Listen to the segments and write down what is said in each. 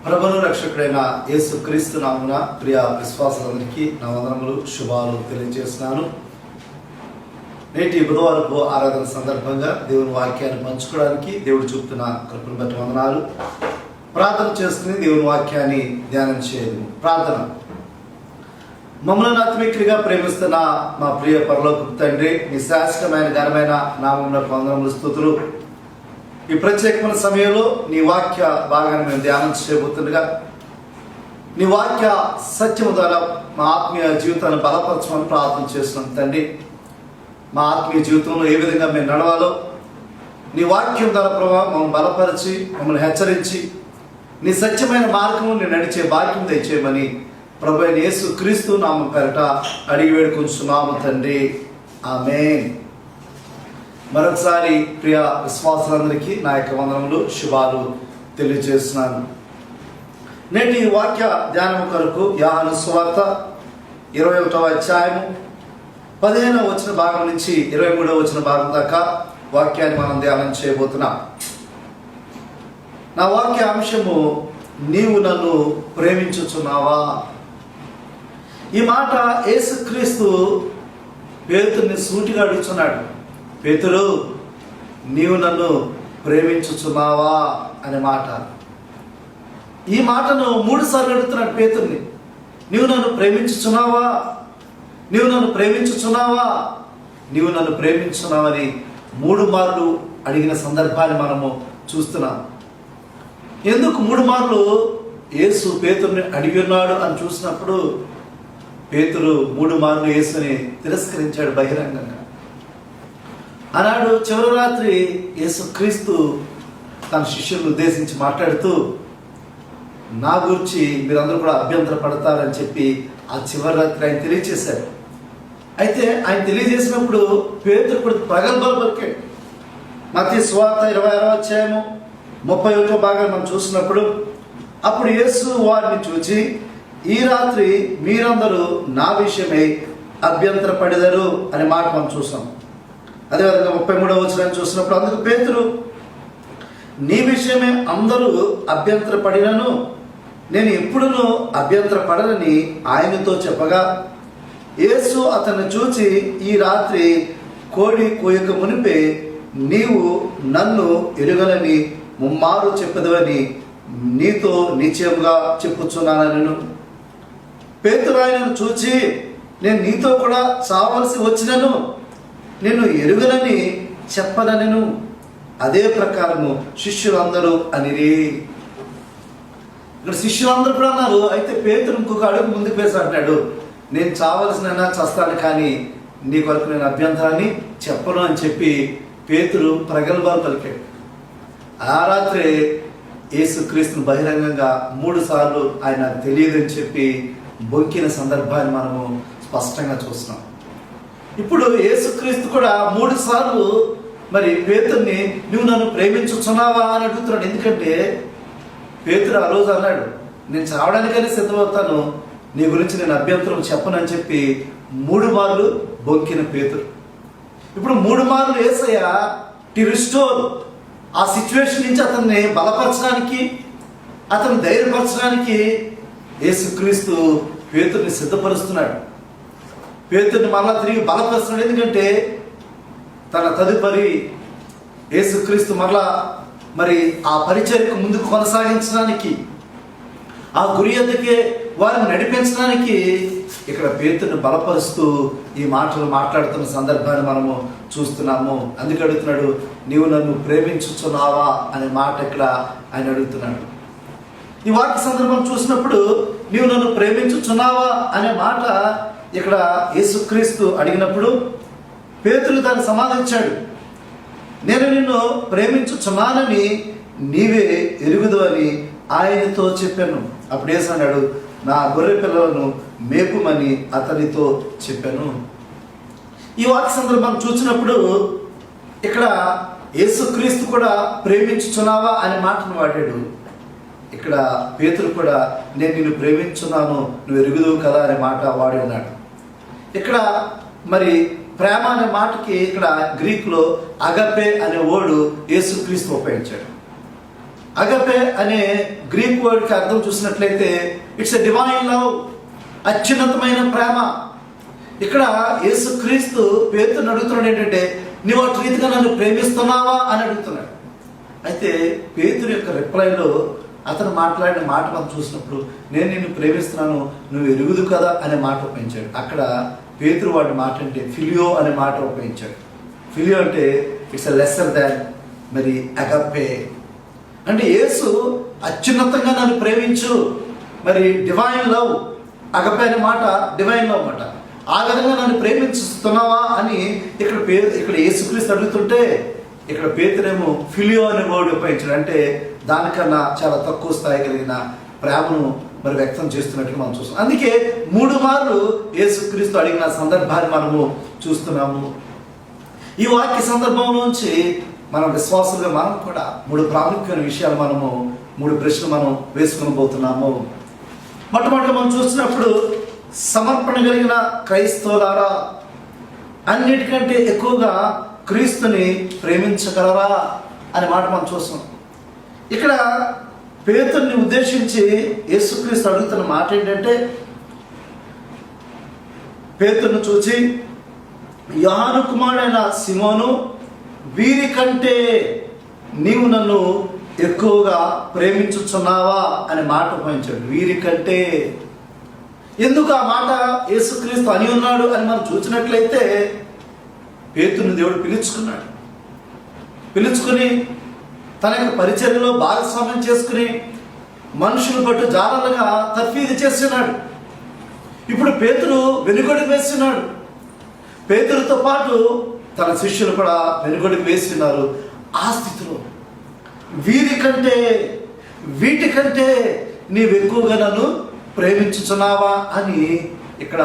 ప్రభువును రక్షకుడైన యేసు క్రీస్తు నామమున ప్రియ విశ్వాసులందరికీ నా వందనములు, శుభాలు తెలియజేస్తున్నాను. నేటి బుధవారపు ఆరాధన సందర్భంగా దేవుని వాక్యాన్ని పంచుకోవడానికి దేవుడు చూపుతున్న కృపను బట్టి వందనాలు. ప్రార్థన చేసుకుని దేవుని వాక్యాన్ని ధ్యానం చేయదు. ప్రార్థన. మమ్మల్ని ఆత్మీయంగా ప్రేమిస్తున్న మా ప్రియ పరలోకపు తండ్రి, మీ శాశ్వతమైన ఘనమైన నామమునకు వందనములు, స్తుతులు. ఈ ప్రత్యేకమైన సమయంలో నీ వాక్య భాగాన్ని మేము ధ్యానం చేయబోతుండగా నీ వాక్య సత్యము ద్వారా మా ఆత్మీయ జీవితాన్ని బలపరచమని ప్రార్థన చేస్తున్నాం తండ్రి. మా ఆత్మీయ జీవితంలో ఏ విధంగా మేము నడవాలో నీ వాక్యం ద్వారా ప్రభావం మమ్మల్ని బలపరిచి, మమ్మల్ని హెచ్చరించి నీ సత్యమైన మార్గము నేను నడిచే భాగ్యం దయచేయమని ప్రభు అయిన యేసు క్రీస్తు నామం పేరట అడిగి వేడుకొంచున్నాము తండ్రి. ఆమేన్. మరొకసారి ప్రియ విశ్వాసులందరికీ నా యొక్క వందనములు, శుభాలు తెలియజేస్తున్నాను. నేటి వాక్య ధ్యానం కొరకు యోహాను సువార్త 21వ అధ్యాయము 15వ వచన భాగం నుంచి 23వ వచన భాగం దాకా వాక్యాన్ని మనం ధ్యానం చేయబోతున్నాం. నా వాక్య అంశము, నీవు నన్ను ప్రేమించుచున్నావా? ఈ మాట యేసుక్రీస్తు పేతురుని సూటిగా అడుగుతున్నాడు. పేతురు, నీవు నన్ను ప్రేమించుచున్నావా అనే మాట. ఈ మాటను 3 సార్లు అడుగుతున్నాడు పేతురుని. నీవు నన్ను ప్రేమించుచున్నావా? నీవు నన్ను ప్రేమించుచున్నావా? నీవు నన్ను ప్రేమించున్నావని 3 మార్లు అడిగిన సందర్భాన్ని మనము చూస్తున్నాం. ఎందుకు 3 మార్లు యేసు పేతురుని అడిగి ఉన్నాడు అని చూసినప్పుడు పేతురు 3 మార్లు యేసుని తిరస్కరించాడు బహిరంగంగా. ఆనాడు చివరి రాత్రి యేసుక్రీస్తు తన శిష్యులను ఉద్దేశించి మాట్లాడుతూ, నా గురించి మీరందరూ కూడా అభ్యంతర పడతారని చెప్పి ఆ చివరి రాత్రి ఆయన తెలియజేశారు. అయితే ఆయన తెలియజేసినప్పుడు పేతురు కూడా ప్రగల్భాలు పలికాడు. మత్తయి సువార్త 26వ అధ్యాయము 31వ భాగాన్ని మనం చూసినప్పుడు, అప్పుడు యేసు వారిని చూచి, ఈ రాత్రి మీరందరూ నా విషయమై అభ్యంతర పడెదరు అనే మాట మనం చూసాం. అదేవిధంగా 33వ వచనాన్ని చూసినప్పుడు, అందుకు పేతురు, నీ విషయమే అందరూ అభ్యంతర పడినను నేను ఎప్పుడునూ అభ్యంతర పడనని ఆయనతో చెప్పగా, యేసు అతన్ని చూచి, ఈ రాత్రి కోడి కూయక మునిపే నీవు నన్ను ఎరుగలని 3 మార్లు చెప్పదవని నీతో నిశ్చయముగా చెప్పుచున్నాను. పేతురు ఆయనను చూచి, నేను నీతో కూడా చావలసి వచ్చినను నేను ఎరుగనని చెప్పనను. అదే ప్రకారము శిష్యులందరూ అనిరి. ఇక్కడ శిష్యులందరూ కూడా అన్నారు. అయితే పేతురు ఇంకొక అడుగు ముందుకు వేసి అంటాడు, నేను చావలసిన చస్తాను, కానీ నీ కొరకు నేను అభ్యంతరాన్ని చెప్పను అని చెప్పి పేతురు ప్రగల్భాలు పలికాడు. ఆ రాత్రి యేసుక్రీస్తును బహిరంగంగా 3 సార్లు ఆయన తెలియదని చెప్పి బొంకిన సందర్భాన్ని మనము స్పష్టంగా చూస్తున్నాం. ఇప్పుడు యేసుక్రీస్తు కూడా 3 సార్లు మరి పేతురుని, నువ్వు నన్ను ప్రేమించుచున్నావా అని అడుగుతున్నాడు. ఎందుకంటే పేతురు ఆ రోజు అన్నాడు, నేను చావడానికైనా సిద్ధమవుతాను, నీ గురించి నేను అభ్యంతరం చెప్పనని చెప్పి 3 మార్లు బొంకిన పేతురు. ఇప్పుడు 3 మార్లు యేసయ్య టు రిస్టోర్ ఆ సిచ్యువేషన్ నుంచి అతన్ని బలపరచడానికి, అతన్ని ధైర్యపరచడానికి యేసుక్రీస్తు పేతురుని సిద్ధపరుస్తున్నాడు. పేతురుని మరలా తిరిగి బలపరుస్తున్నాడు. ఎందుకంటే తన తదుపరి యేసుక్రీస్తు మరలా మరి ఆ పరిచర్యకు ముందుకు కొనసాగించడానికి, ఆ గురి ఎద్దకే వారిని నడిపించడానికి ఇక్కడ పేతురుని బలపరుస్తూ ఈ మాటలు మాట్లాడుతున్న సందర్భాన్ని మనము చూస్తున్నాము. అందుకే అడుగుతున్నాడు, నీవు నన్ను ప్రేమించుచున్నావా అనే మాట ఇక్కడ ఆయన అడుగుతున్నాడు. ఈ వాక్య సందర్భం చూసినప్పుడు నీవు నన్ను ప్రేమించుచున్నావా అనే మాట ఇక్కడ యేసుక్రీస్తు అడిగినప్పుడు పేతురు దాన్ని సమాధానించాడు, నేను నిన్ను ప్రేమించుచున్నానని నీవే ఎరుగుదు అని ఆయనతో చెప్పాను. అప్పుడు యేసు అన్నాడు, నా గొర్రె పిల్లలను మేపుమని అతనితో చెప్పాను. ఈ వాక్య సందర్భం చూసినప్పుడు ఇక్కడ యేసుక్రీస్తు కూడా ప్రేమించుచున్నావా అనే మాటను వాడాడు. ఇక్కడ పేతురు కూడా నేను నిన్ను ప్రేమించున్నాను, నువ్వు ఎరుగుదువు కదా అనే మాట వాడి ఉన్నాడు. ఇక్కడ మరి ప్రేమ అనే మాటకి ఇక్కడ గ్రీకులో అగపే అనే వర్డ్ యేసుక్రీస్తు ఉపయోగించాడు. అగపే అనే గ్రీక్ వర్డ్కి అర్థం చూసినట్లయితే ఇట్స్ ఎ డివైన్ లవ్, అత్యున్నతమైన ప్రేమ. ఇక్కడ యేసుక్రీస్తు పేతురుని అడుగుతున్నాడు ఏంటంటే, నువ్వు అటు రీతిగా నన్ను ప్రేమిస్తున్నావా అని అడుగుతున్నాడు. అయితే పేతురు యొక్క రిప్లైలో అతను మాట్లాడిన మాట మనం చూసినప్పుడు, నేను నిన్ను ప్రేమిస్తున్నాను, నువ్వు ఎరుగుదు కదా అనే మాట ఉపయోగించాడు. అక్కడ పేతురు వాడి మాట అంటే ఫిలియో అనే మాట ఉపయోగించాడు. ఫిలియో అంటే ఇట్స్ ఎ లెస్సర్ దాన్ మరి అగపే. అంటే యేసు అత్యున్నతంగా నన్ను ప్రేమించు, మరి డివైన్ లవ్, అగపే అనే మాట డివైన్ లవ్ అన్నమాట. ఆ విధంగా నన్ను ప్రేమించుతున్నావా అని ఇక్కడ యేసుక్రీస్తు అడుగుతుంటే, ఇక్కడ పేతురేమో ఫిలియో అనే వర్డ్ ఉపయోగించాడు. అంటే దానికన్నా చాలా తక్కువ స్థాయి కలిగిన ప్రేమను మరి వ్యక్తం చేస్తున్నట్టుగా మనం చూస్తాం. అందుకే 3 మార్లు యేసుక్రీస్తు అడిగిన సందర్భాన్ని మనము చూస్తున్నాము. ఈ వాక్య సందర్భంలోంచి మన విశ్వాసులుగా మనం కూడా 3 ప్రాముఖ్యమైన విషయాలు, 3 ప్రశ్నలు మనం వేసుకుని పోతున్నాము. మొట్టమొదటిగా మనం చూసినప్పుడు, సమర్పణ కలిగిన క్రైస్తవులారా అన్నిటికంటే ఎక్కువగా క్రీస్తుని ప్రేమించగలరా అనే మాట మనం చూస్తున్నాం. ఇక్కడ పేతురుని ఉద్దేశించి యేసుక్రీస్తు అడుగుతున్న మాట ఏంటంటే, పేతురుని చూచి, యోహాను కుమారుడైన సిమోను, వీరికంటే నీవు నన్ను ఎక్కువగా ప్రేమించుచున్నావా అనే మాట ఉపయోగించాడు. వీరికంటే. ఎందుకు ఆ మాట యేసుక్రీస్తు అని ఉన్నాడు అని మనం చూసినట్లయితే, పేతురుని దేవుడు పిలుచుకుని తన యొక్క పరిచర్యలో భాగస్వామ్యం చేసుకుని మనుషులు పట్టు జాలలుగా తర్ఫీదు చేస్తున్నాడు. ఇప్పుడు పేతురు వెనుగడుగు వేస్తున్నాడు. పేతురుతో పాటు తన శిష్యులు కూడా వెనుగడుగు వేస్తున్నారు. ఆ స్థితిలో వీటికంటే నీవు ఎక్కువగా నన్ను ప్రేమించుచున్నావా అని ఇక్కడ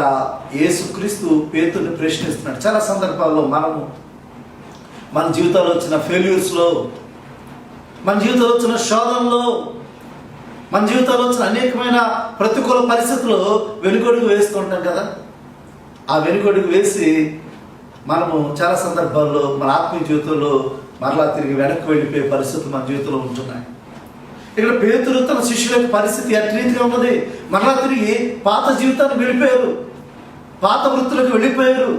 యేసుక్రీస్తు పేతురుని ప్రశ్నిస్తున్నాడు. చాలా సందర్భాల్లో మన జీవితాల్లో వచ్చిన ఫెయిల్యూర్స్లో, మన జీవితంలో వచ్చిన శోధనలో, మన జీవితంలో వచ్చిన అనేకమైన ప్రతికూల పరిస్థితుల్లో వెనుకడుగు వేస్తూ ఉంటాం కదా. ఆ వెనుకడుగు వేసి మనము చాలా సందర్భాల్లో మన ఆత్మీయ జీవితంలో మరలా తిరిగి వెనక్కి వెళ్ళిపోయే పరిస్థితులు మన జీవితంలో ఉంటున్నాయి. ఇక్కడ పేతురు తన శిష్యుల యొక్క పరిస్థితి అట్రీతిగా ఉన్నది. మరలా తిరిగి పాత జీవితానికి వెళ్ళిపోయారు, పాత వృత్తులకు వెళ్ళిపోయారు.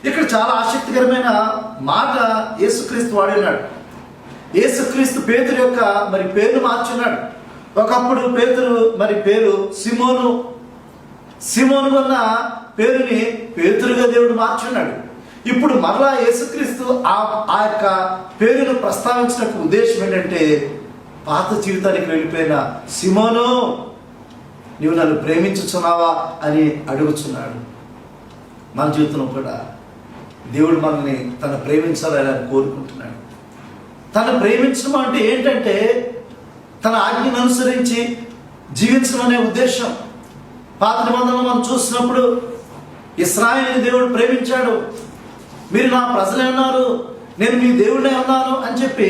ఇక్కడ చాలా ఆసక్తికరమైన మాట యేసుక్రీస్తు వాడినాడు. యేసుక్రీస్తు పేతురు యొక్క మరి పేరును మార్చున్నాడు. ఒకప్పుడు పేతురు మరి పేరు సిమోను వల్ల పేరుని పేతురుగా దేవుడు మార్చున్నాడు. ఇప్పుడు మరలా యేసుక్రీస్తు ఆ యొక్క పేరును ప్రస్తావించడానికి ఉద్దేశం ఏంటంటే, పాత జీవితానికి వెళ్ళిపోయిన సిమోను, నీవు నన్ను ప్రేమించుచున్నావా అని అడుగుచున్నాడు. మన జీవితంలో కూడా దేవుడు మనల్ని తను ప్రేమించాలని ఆయన కోరుకుంటున్నాడు. తను ప్రేమించడం అంటే ఏంటంటే, తన ఆజ్ఞను అనుసరించి జీవించడం అనే ఉద్దేశం. పాత నిబంధనలు మనం చూసినప్పుడు ఇశ్రాయేలుని దేవుడు ప్రేమించాడు. మీరు నా ప్రజలే ఉన్నారు, నేను మీ దేవుడే ఉన్నాను అని చెప్పి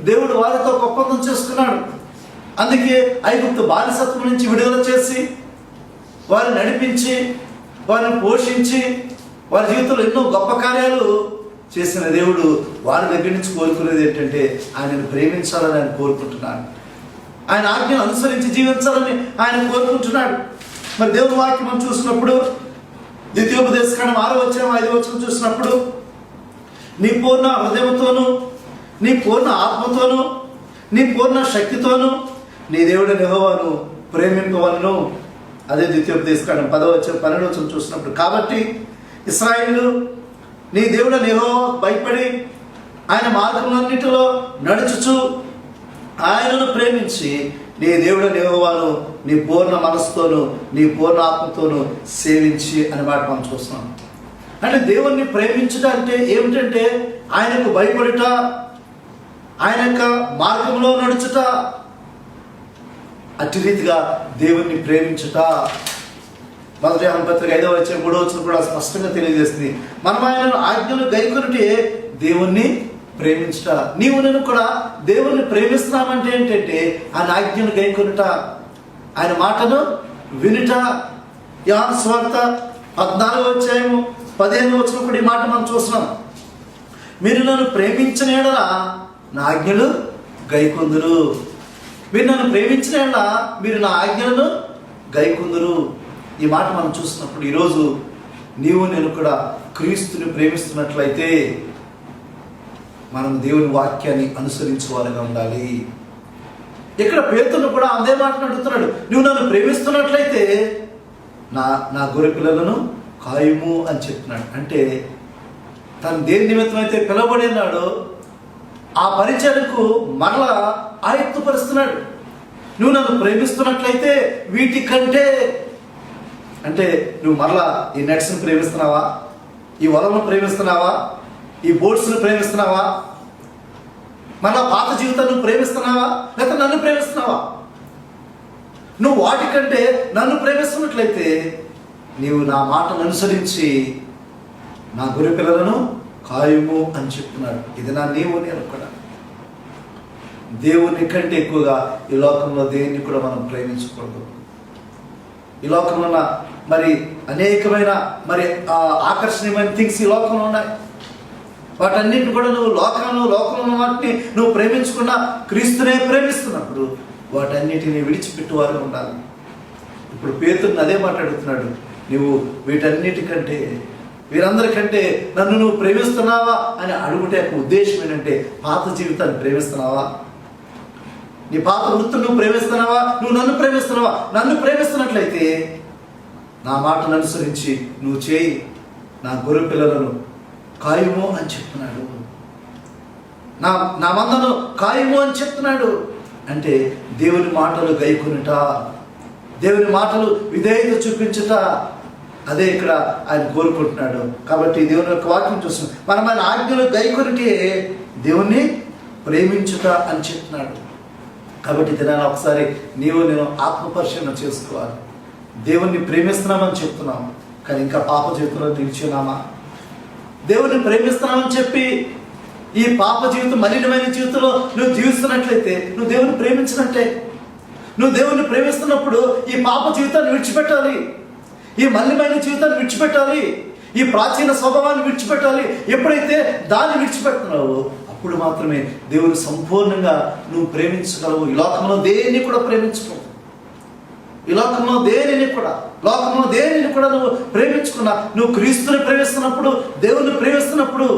దేవుడు వారితో ఒక ఒప్పందం చేసుకున్నాడు. అందుకే ఐగుప్తు బానిసత్వం నుంచి విడుదల చేసి వారిని నడిపించి, వారిని పోషించి, వారి జీవితంలో ఎన్నో గొప్ప కార్యాలు చేసిన దేవుడు వారి దగ్గర నుంచి కోరుకునేది ఏంటంటే, ఆయనను ప్రేమించాలని ఆయన కోరుకుంటున్నాడు. ఆయన ఆజ్ఞను అనుసరించి జీవించాలని ఆయన కోరుకుంటున్నాడు. మరి దేవుని వాక్యం మనం చూసినప్పుడు ద్వితీయోపదేశకాండం 6వ అధ్యాయం 5వ వచనం చూసినప్పుడు, నీ పూర్ణ హృదయంతోనూ, నీ పూర్ణ ఆత్మతోనూ, నీ పూర్ణ శక్తితోనూ నీ దేవుడైన యెహోవాను ప్రేమింపవలను. అదే ద్వితీయోపదేశకాండం 10వ అధ్యాయం 12వ వచనం చూసినప్పుడు, కాబట్టి ఇశ్రాయేలు నీ దేవుడైన యెహోవాకు భయపడి ఆయన మార్గములన్నిటిలో నడుచుచు ఆయనను ప్రేమించి నీ దేవుడైన యెహోవాను నీ పూర్ణ మనసుతోను, నీ పూర్ణ ఆత్మతోను సేవించి అనే మాట మనం చూస్తున్నాం. అంటే దేవుణ్ణి ప్రేమించుట అంటే ఏమిటంటే, ఆయనకు భయపడుట, ఆయన యొక్క మార్గంలో నడుచుట, అట్టి రీతిగా దేవుణ్ణి ప్రేమించుట. 1 యోహాను పత్రిక 5వ అధ్యాయం 3వ వచనం కూడా స్పష్టంగా తెలియజేస్తుంది. మనం ఆయన ఆజ్ఞలు గైకొనుటే దేవుణ్ణి ప్రేమించుట. నీవు నేను కూడా దేవుణ్ణి ప్రేమిస్తున్నామంటే ఏంటంటే, ఆయన ఆజ్ఞను గైకొనుట, ఆయన మాటను వినుట. యోహాను సువార్త 14వ అధ్యాయం 15వ వచనం కూడా ఈ మాట మనం చూస్తున్నాం. మీరు నన్ను ప్రేమించిన యెడల నా ఆజ్ఞలు గైకొందురు. మీరు నన్ను ప్రేమించిన యెడల మీరు నా ఆజ్ఞలను గైకొందురు. ఈ మాట మనం చూసినప్పుడు ఈరోజు నీవు నేను కూడా క్రీస్తుని ప్రేమిస్తున్నట్లయితే మనం దేవుని వాక్యాన్ని అనుసరించేవారుగా ఉండాలి. ఇక్కడ పేతురును కూడా అదే మాటను అడుగుతున్నాడు, నువ్వు నన్ను ప్రేమిస్తున్నట్లయితే నా గొర్రె పిల్లలను కాయుము అని చెప్తున్నాడు. అంటే తను దేని నిమిత్తం అయితే పిలవబడి ఉన్నాడో ఆ పరిచయకు మరలా ఆయుక్తపరుస్తున్నాడు. నువ్వు నన్ను ప్రేమిస్తున్నట్లయితే వీటికంటే, అంటే నువ్వు మరలా ఈ నెట్స్ని ప్రేమిస్తున్నావా, ఈ వలను ప్రేమిస్తున్నావా, ఈ బోట్స్ని ప్రేమిస్తున్నావా, మరలా పాత జీవితాన్ని నువ్వు ప్రేమిస్తున్నావా, లేకపోతే నన్ను ప్రేమిస్తున్నావా? నువ్వు వాటికంటే నన్ను ప్రేమిస్తున్నట్లయితే నీవు నా మాటను అనుసరించి నా గొర్రె పిల్లలను కాయుము అని చెప్తున్నాడు. ఇది నీవు నేను కూడా దేవుని కంటే ఎక్కువగా ఈ లోకంలో దేన్ని కూడా మనం ప్రేమించకూడదు. ఈ లోకంలో ఉన్న మరి అనేకమైన మరి ఆకర్షణీయమైన థింగ్స్ ఈ లోకంలో ఉన్నాయి. వాటన్నిటిని కూడా నువ్వు లోకంలో ఉన్న వాటిని నువ్వు ప్రేమించకుండా క్రీస్తునే ప్రేమిస్తున్నప్పుడు వాటన్నిటిని విడిచిపెట్టువారు ఉండాలి. ఇప్పుడు పేతురుని అదే మాట్లాడుతున్నాడు, నువ్వు వీటన్నిటికంటే వీరందరికంటే నన్ను నువ్వు ప్రేమిస్తున్నావా అని అడుగుటే ఉద్దేశం ఏంటంటే పాత జీవితాన్ని ప్రేమిస్తున్నావా, నీ పాత వృత్తులు నువ్వు ప్రేమిస్తున్నావా, నువ్వు నన్ను ప్రేమిస్తున్నావా? నన్ను ప్రేమిస్తున్నట్లయితే నా మాటను అనుసరించి నువ్వు చేయి, నా గొర్రె పిల్లలను కాయుము అని చెప్తున్నాడు. నా మందను కాయుము అని చెప్తున్నాడు. అంటే దేవుని మాటలు గైకొనుట, దేవుని మాటలు విధేయత చూపించుట, అదే ఇక్కడ ఆయన కోరుకుంటున్నాడు. కాబట్టి దేవుని యొక్క వాక్యం చూస్తున్నాం, మనం ఆయన ఆజ్ఞలు గైకొనిటే దేవుణ్ణి ప్రేమించుట అని చెప్తున్నాడు. కాబట్టి దినాన్ని ఒకసారి నేను ఆత్మపరిశీలన చేసుకోవాలి. దేవుణ్ణి ప్రేమిస్తున్నామని చెప్తున్నాం, కానీ ఇంకా పాప జీవితంలో నిలిచున్నామా? దేవుణ్ణి ప్రేమిస్తున్నామని చెప్పి ఈ పాప జీవితం, మలినమైన జీవితంలో నువ్వు జీవిస్తున్నట్లయితే నువ్వు దేవుని ప్రేమించినట్టే. నువ్వు దేవుణ్ణి ప్రేమిస్తున్నప్పుడు ఈ పాప జీవితాన్ని విడిచిపెట్టాలి, ఈ మలినమైన జీవితాన్ని విడిచిపెట్టాలి, ఈ ప్రాచీన స్వభావాన్ని విడిచిపెట్టాలి. ఎప్పుడైతే దాన్ని విడిచిపెడుతున్నావో అప్పుడు మాత్రమే దేవుని సంపూర్ణంగా నువ్వు ప్రేమించగలవు. ఈ లోకంలో దేన్ని కూడా ప్రేమించుకో, ఈ లోకంలో దేనిని కూడా నువ్వు ప్రేమించుకున్నా, నువ్వు క్రీస్తుని ప్రేమిస్తున్నప్పుడు, దేవుని ప్రేమిస్తున్నప్పుడు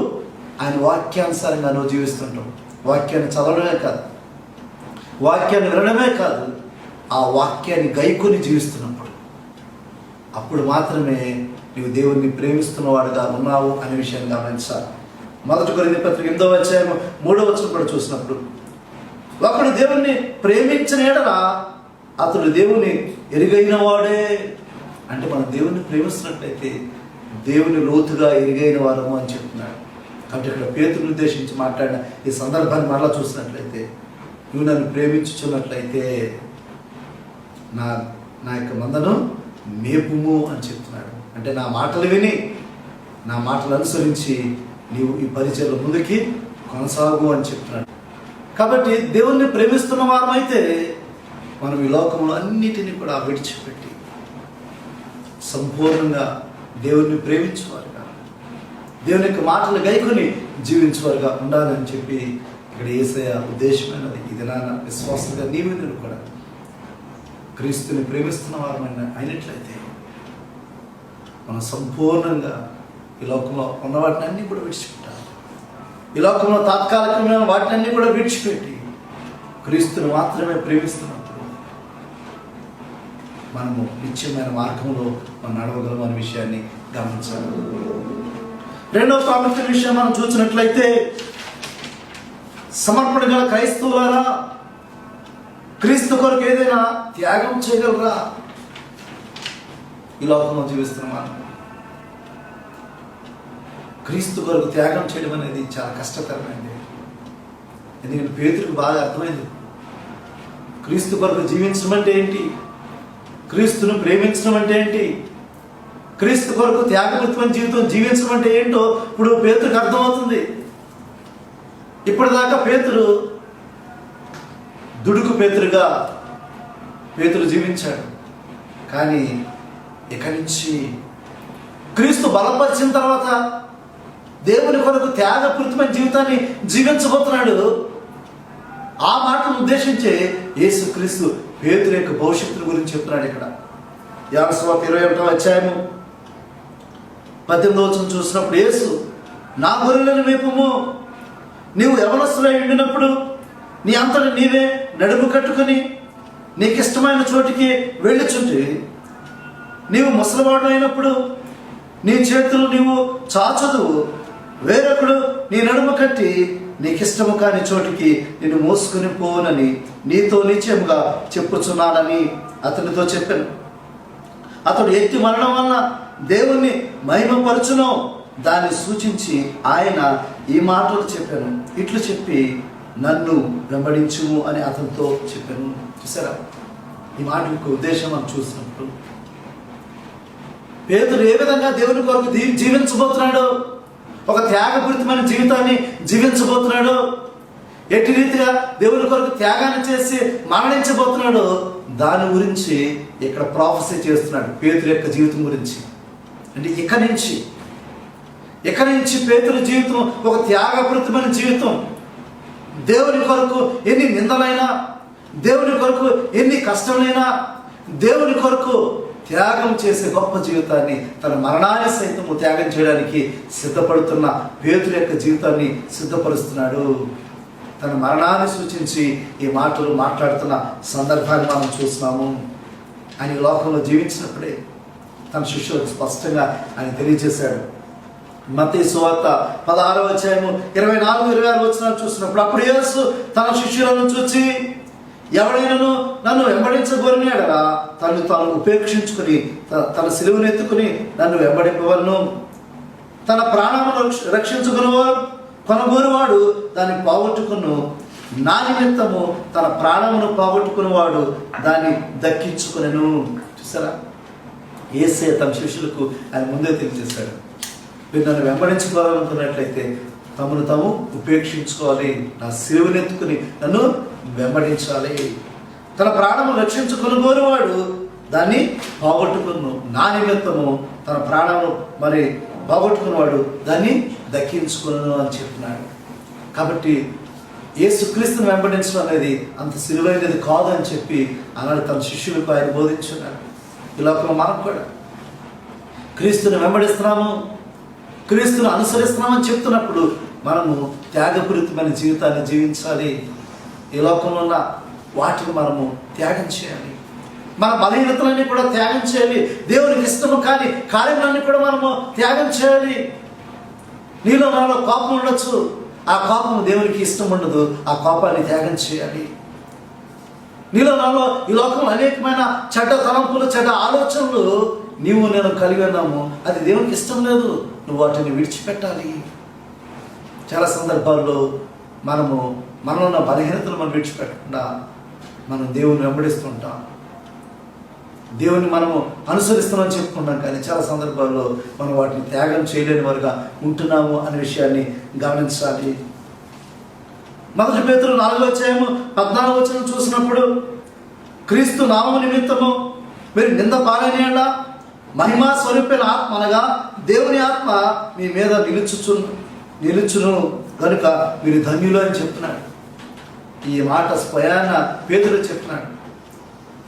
ఆయన వాక్యానుసారంగా నువ్వు జీవిస్తుంటావు. వాక్యాన్ని చదవడమే కాదు, వాక్యాన్ని వినడమే కాదు, ఆ వాక్యాన్ని గైకొని జీవిస్తున్నప్పుడు అప్పుడు మాత్రమే నువ్వు దేవుణ్ణి ప్రేమిస్తున్నవాడుగా ఉన్నావు అనే విషయాన్ని గమనించాలి. 1 కొరింథీ పత్రిక 8వ అధ్యాయం 3వ వచనం కూడా చూసినప్పుడు, ఒకడు దేవుణ్ణి ప్రేమించిన యెడల అతడు దేవుని ఎరుగైన వాడే. అంటే మనం దేవుణ్ణి ప్రేమిస్తున్నట్లయితే దేవుని లోతుగా ఎరుగైన వారము అని చెప్తున్నాడు. కాబట్టి ఇక్కడ పేతురుని ఉద్దేశించి మాట్లాడిన ఈ సందర్భాన్ని మరలా చూసినట్లయితే, నువ్వు నన్ను ప్రేమించుచున్నట్లయితే నా యొక్క మందను మేపుము అని చెప్తున్నాడు. అంటే నా మాటలు విని, నా మాటలు అనుసరించి నీవు ఈ పరిచయలో ముందుకి కొనసాగు అని చెప్తున్నాడు. కాబట్టి దేవుణ్ణి ప్రేమిస్తున్న వారమైతే మనం ఈ లోకంలో అన్నిటినీ కూడా విడిచిపెట్టి సంపూర్ణంగా దేవుణ్ణి ప్రేమించేవారుగా, దేవుని యొక్క మాటలు గైకొని జీవించేవారుగా ఉండాలని చెప్పి ఇక్కడ యేసయ్య ఉద్దేశమైనది. ఇది నా విశ్వాసంగా నేను కూడా క్రీస్తుని ప్రేమిస్తున్న వారమైన అయినట్లయితే మనం సంపూర్ణంగా ఈ లోకంలో ఉన్న వాటిని అన్నీ కూడా విడిచిపెట్టాలి. ఈ లోకంలో తాత్కాలికమైన వాటిని కూడా విడిచిపెట్టి క్రీస్తుని మాత్రమే ప్రేమిస్తున్నప్పుడు మనము నిత్యమైన మార్గంలో మనం నడవగలం అనే విషయాన్ని గమనించాలి. రెండవ ప్రాముఖ్యమైన విషయం మనం చూసినట్లయితే, సమర్పణ గల క్రైస్తవులారా, క్రీస్తు కొరకు ఏదైనా త్యాగం చేయగలరా? ఈ లోకంలో జీవిస్తున్న మనం క్రీస్తు కొరకు త్యాగం చేయడం అనేది చాలా కష్టతరమైనది. ఎందుకంటే పేతురుకు బాగా అర్థమైంది క్రీస్తు కొరకు జీవించడం అంటే ఏంటి, క్రీస్తును ప్రేమించడం అంటే ఏంటి, క్రీస్తు కొరకు త్యాగపూరితమైన జీవితం జీవించడం అంటే ఏంటో ఇప్పుడు పేతురుకు అర్థమవుతుంది. ఇప్పటిదాకా పేతురు దుడుకు పేతురుగా జీవించాడు. కానీ ఇక నుంచి క్రీస్తు బలపరిచిన తర్వాత దేవుని కొరకు త్యాగపూరితమైన జీవితాన్ని జీవించబోతున్నాడు. ఆ మాటను ఉద్దేశించే యేసుక్రీస్తు పేతురు యొక్క భవిష్యత్తుల గురించి చెప్తున్నాడు. ఇక్కడ యోహాను సువార్త 21వ అధ్యాయము 18వ వచనం చూసినప్పుడు యేసు, నా గొర్రెలను మేపుము, నీవు యవనస్తులై ఉండినప్పుడు నీ అంతటి నీవే నడుము కట్టుకుని నీకు ఇష్టమైన చోటికి వెళ్ళుచుంటే, నీవు ముసలివాడు అయినప్పుడు నీ చేతులు నీవు చాచదువు, వేరొకడు నీ నడుము కట్టి నీకు ఇష్టము కాని చోటికి నిన్ను మోసుకుని పోవునని నీతో నిశ్చయముగా చెప్పుచున్నానని అతనితో చెప్పాను. అతడు ఎత్తి మరణం వలన దేవుణ్ణి మహిమపరచును దాన్ని సూచించి ఆయన ఈ మాటలు చెప్పాను. ఇట్లు చెప్పి నన్ను వెంబడించుము అని అతనితో చెప్పాను. చూసారా, ఈ మాట యొక్క ఉద్దేశం మనం చూసినప్పుడు పేతురు ఏ విధంగా దేవుని కొరకు జీవించబోతున్నాడో, ఒక త్యాగపూరితమైన జీవితాన్ని జీవించబోతున్నాడో, ఎట్టి రీతిగా దేవుని కొరకు త్యాగాన్ని చేసి మరణించబోతున్నాడో దాని గురించి ఇక్కడ ప్రాఫెసీ చేస్తున్నాడు. పేతురు యొక్క జీవితం గురించి. అంటే ఇక నుంచి పేతురు జీవితం ఒక త్యాగపూరితమైన జీవితం. దేవుని కొరకు ఎన్ని నిందలైనా, దేవుని కొరకు ఎన్ని కష్టమైనా, దేవుని కొరకు త్యాగం చేసే గొప్ప జీవితాన్ని, తన మరణాన్ని సైతం త్యాగం చేయడానికి సిద్ధపడుతున్న పేతురు యొక్క జీవితాన్ని సిద్ధపరుస్తున్నాడు. తన మరణాన్ని సూచించి ఈ మాటలు మాట్లాడుతున్న సందర్భాన్ని మనం చూస్తున్నాము. ఆయన లోకంలో జీవించినప్పుడే తన శిష్యులకు స్పష్టంగా ఆయన తెలియజేశాడు. మత్తయి సువార్త 16వ అధ్యాయము 24-26 వచనాలు చూసినప్పుడు అప్పుడు యేసు తన శిష్యులను చూచి, ఎవడైనాను నన్ను వెంబడించగోరని ఎడలా తను తాను ఉపేక్షించుకుని తన సిలువను ఎత్తుకుని నన్ను వెంబడింపవలను. తన ప్రాణమును కొనగోరువాడు దాన్ని పోగొట్టుకును, నా నిమిత్తము తన ప్రాణమును పోగొట్టుకునేవాడు దాన్ని దక్కించుకునెను. చూసారా, యేసే తన శిష్యులకు ఆయన ముందే తెలియజేశాడు, మీరు నన్ను వెంబడించుకోవాలనుకున్నట్లయితే తమను తాము ఉపేక్షించుకోవాలి, నా సిలువను ఎత్తుకుని నన్ను వెంబడించాలి. తన ప్రాణము రక్షించుకొనుగోరువాడు దాన్ని పోగొట్టుకును, నా నిమిత్తము తన ప్రాణము పోగొట్టుకున్నవాడు దాన్ని దక్కించుకును అని చెప్తున్నాడు. కాబట్టి యేసుక్రీస్తుని వెంబడించడం అనేది అంత సులువైనది కాదు అని చెప్పి అలాంటి తన శిష్యులకు ఆయన బోధించున్నాడు. ఈ లోకంలో మనం కూడా క్రీస్తుని వెంబడిస్తున్నాము, క్రీస్తుని అనుసరిస్తున్నామని చెప్తున్నప్పుడు మనము త్యాగపూరితమైన జీవితాన్ని జీవించాలి. ఈ లోకంలో ఉన్న వాటిని మనము త్యాగం చేయాలి. మన బలహీనతలన్నీ కూడా త్యాగం చేయాలి. దేవునికి ఇష్టము కాని కార్యములన్నీ కూడా మనము త్యాగం చేయాలి. నాలో కోపం ఉండొచ్చు, ఆ కోపం దేవునికి ఇష్టం ఉండదు, ఆ కోపాన్ని త్యాగం చేయాలి. నాలో ఈ లోకంలో అనేకమైన చెడ్డ తలంపులు, చెడ్డ ఆలోచనలు నేను కలిగి ఉన్నాము, అది దేవునికి ఇష్టం లేదు, నువ్వు వాటిని విడిచిపెట్టాలి. చాలా సందర్భాల్లో మనలో ఉన్న బలహీనతలు మనం విడిచిపెట్టకుండా మనం దేవుని వెంబడిస్తుంటాం, దేవుని మనము అనుసరిస్తున్నామని చెప్పుకుంటాం. కానీ చాలా సందర్భాల్లో మనం వాటిని త్యాగం చేయలేని వారుగా ఉంటున్నాము అనే విషయాన్ని గమనించాలి. 1 పేతురు 4వ అధ్యాయము 14వ వచనం చూసినప్పుడు, క్రీస్తు నామము నిమిత్తము మీరు నింద పాలనేలా మహిమా స్వరూపైన ఆత్మ అనగా దేవుని ఆత్మ మీ మీద నిలుచును కనుక మీరు ధన్యులు అని చెప్తున్నాడు. ఈ మాట స్వయాన పేతురు చెప్తున్నాడు.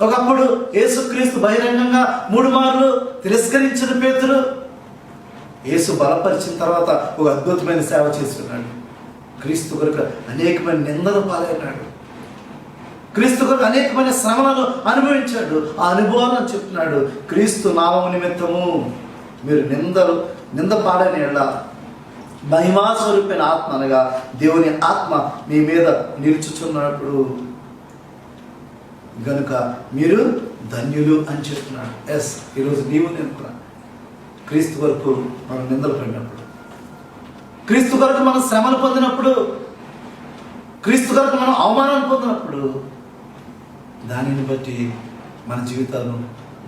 ఒకప్పుడు యేసుక్రీస్తు బహిరంగంగా 3 మార్లు తిరస్కరించిన పేతురు యేసు బలపరిచిన తర్వాత ఒక అద్భుతమైన సేవ చేస్తున్నాడు. క్రీస్తు కొరకు అనేకమైన నిందలు పాలైనాడు, క్రీస్తు కొరకు అనేకమైన శ్రమలను అనుభవించాడు. ఆ అనుభవాలను చెప్తున్నాడు. క్రీస్తు నామము నిమిత్తము మీరు నింద పాలనేలా మహిమా స్వరూపైన ఆత్మ అనగా దేవుని ఆత్మ మీ మీద నిలుచుచున్నప్పుడు గనుక మీరు ధన్యులు అని చెప్తున్నాడు. ఈరోజు నేను కూడా క్రీస్తు కొరకు మనం నిందలు పడినప్పుడు, క్రీస్తు కొరకు మనం శ్రమలు పొందినప్పుడు, క్రీస్తు కొరకు మనం అవమానాలు పొందినప్పుడు దానిని బట్టి మన జీవితాలను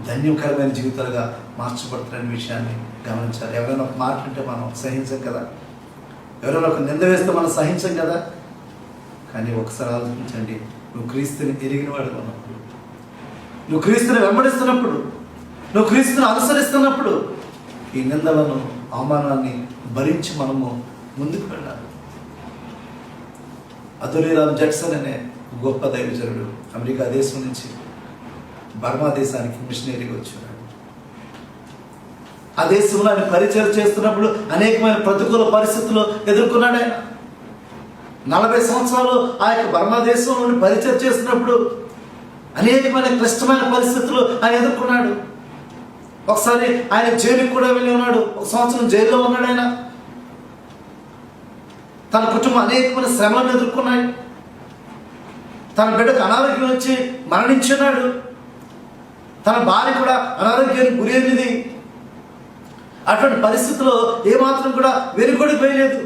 ధన్యకరమైన జీవితాలుగా మార్చబడుతున్న విషయాన్ని గమనించాలి. ఎవరైనా ఒక మాట అంటే మనం సహించం కదా, ఎవరైనా ఒక నింద వేస్తే మనం సహించం కదా. కానీ ఒకసారి ఆలోచించండి, నువ్వు క్రీస్తుని ఎరిగిన వాడు ఉన్నప్పుడు, నువ్వు క్రీస్తుని వెంబడిస్తున్నప్పుడు, నువ్వు క్రీస్తుని అనుసరిస్తున్నప్పుడు ఈ నిందలను, అవమానాన్ని భరించి మనము ముందుకు వెళ్ళాలి. అదోనీరామ్ జడ్సన్ అనే గొప్ప దైవజనుడు అమెరికా దేశం నుంచి బర్మా దేశానికి మిషనరీగా వచ్చాడు. ఆ దేశంలో ఆయన పరిచయం చేస్తున్నప్పుడు అనేకమైన ప్రతికూల పరిస్థితులు ఎదుర్కొన్నాడు. ఆయన 40 సంవత్సరాలు ఆ యొక్క బర్మా దేశంలో పరిచయం చేస్తున్నప్పుడు అనేకమైన క్లిష్టమైన పరిస్థితులు ఆయన ఎదుర్కొన్నాడు. ఒకసారి ఆయన జైలుకి కూడా వెళ్ళి ఉన్నాడు. 1 సంవత్సరం జైల్లో ఉన్నాడు. ఆయన తన కుటుంబం అనేకమైన శ్రమలను ఎదుర్కొన్నాయి. తన బిడ్డకు అనారోగ్యం వచ్చి మరణించున్నాడు. తన భార్య కూడా అనారోగ్యానికి గురైనది. అటువంటి పరిస్థితుల్లో ఏమాత్రం కూడా వెనుకొడిపోయలేదు.